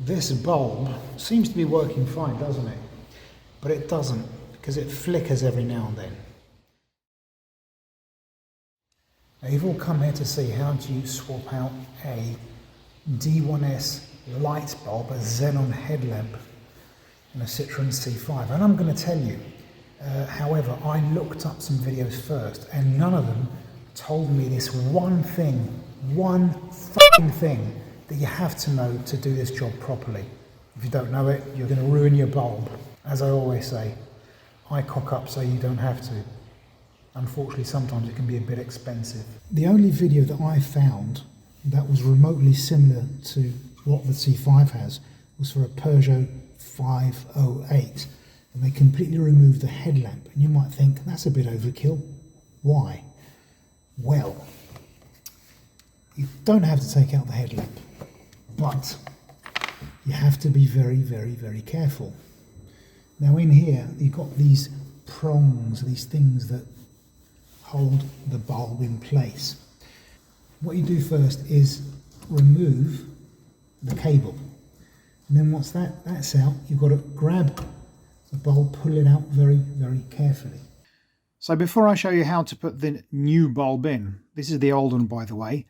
This bulb seems to be working fine, doesn't it? But it doesn't, because it flickers every now and then. Now you've all come here to see how do you swap out a D1S light bulb, a Xenon headlamp, and a Citroen C5. And I'm going to tell you, however, I looked up some videos first, and none of them told me this one thing, one fucking thing that you have to know to do this job properly. If you don't know it, you're going to ruin your bulb. As I always say, I cock up so you don't have to. Unfortunately, sometimes it can be a bit expensive. The only video that I found that was remotely similar to what the C5 has was for a Peugeot 508, and they completely removed the headlamp. And you might think, that's a bit overkill. Why? Well, you don't have to take out the headlamp, but you have to be very, very, very careful. Now in here, you've got these prongs, these things that hold the bulb in place. What you do first is remove the cable. And then once that's out, you've got to grab the bulb, pull it out very, very carefully. So before I show you how to put the new bulb in, this is the old one by the way,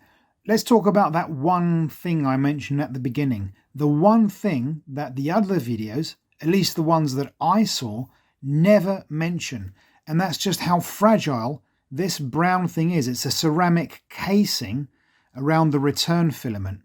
let's talk about that one thing I mentioned at the beginning. The one thing that the other videos, at least the ones that I saw, never mention. And that's just how fragile this brown thing is. It's a ceramic casing around the return filament.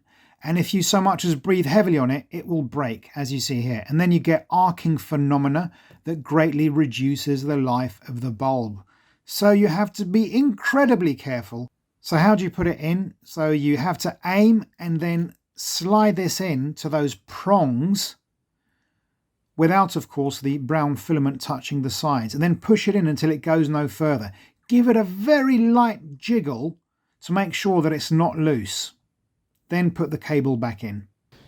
And if you so much as breathe heavily on it, it will break, as you see here. And then you get arcing phenomena that greatly reduces the life of the bulb. So you have to be incredibly careful. So how do you put it in? So you have to aim and then slide this in to those prongs without, of course, the brown filament touching the sides, and then push it in until it goes no further. Give it a very light jiggle to make sure that it's not loose. Then put the cable back in.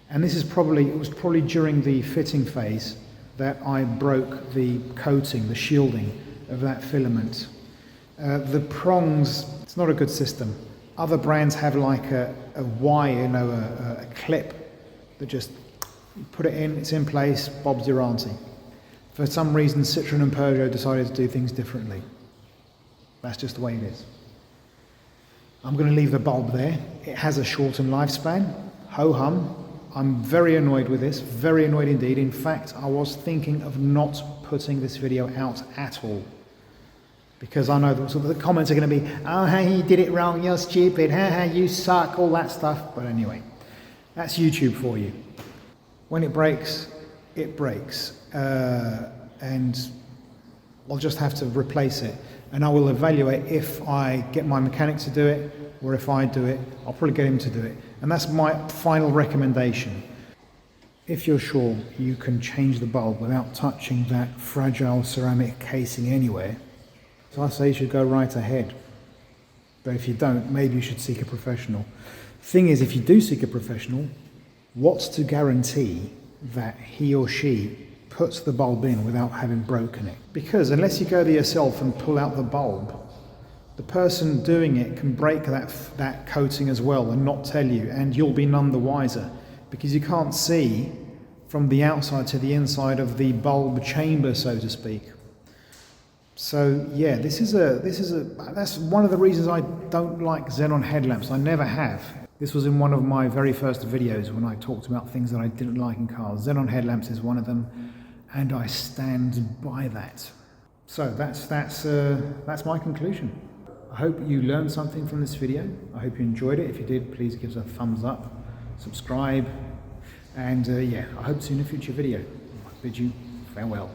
And this is it was probably during the fitting phase that I broke the coating, the shielding of that filament. The prongs, it's not a good system. Other brands have like a wire, a clip that just put it in, it's in place, Bob's your auntie. For some reason, Citroen and Peugeot decided to do things differently. That's just the way it is. I'm going to leave the bulb there. It has a shortened lifespan. Ho-hum. I'm very annoyed with this, very annoyed indeed. In fact, I was thinking of not putting this video out at all. Because I know that the comments are going to be, oh, hey, you did it wrong, you're stupid, you suck, all that stuff. But anyway, that's YouTube for you. When it breaks, it breaks. And I'll just have to replace it. And I will evaluate if I get my mechanic to do it, or if I do it, I'll probably get him to do it. And that's my final recommendation. If you're sure you can change the bulb without touching that fragile ceramic casing anywhere, so I say you should go right ahead. But if you don't, maybe you should seek a professional. Thing is, if you do seek a professional, what's to guarantee that he or she puts the bulb in without having broken it? Because unless you go there yourself and pull out the bulb, the person doing it can break that coating as well and not tell you, and you'll be none the wiser, because you can't see from the outside to the inside of the bulb chamber, so to speak. So yeah, that's one of the reasons I don't like Xenon headlamps. I never have. This was in one of my very first videos when I talked about things that I didn't like in cars. Xenon headlamps is one of them, and I stand by that. So that's my conclusion. I hope you learned something from this video. I hope you enjoyed it. If you did, please give us a thumbs up, subscribe, and yeah, I hope to see you in a future video. I bid you farewell.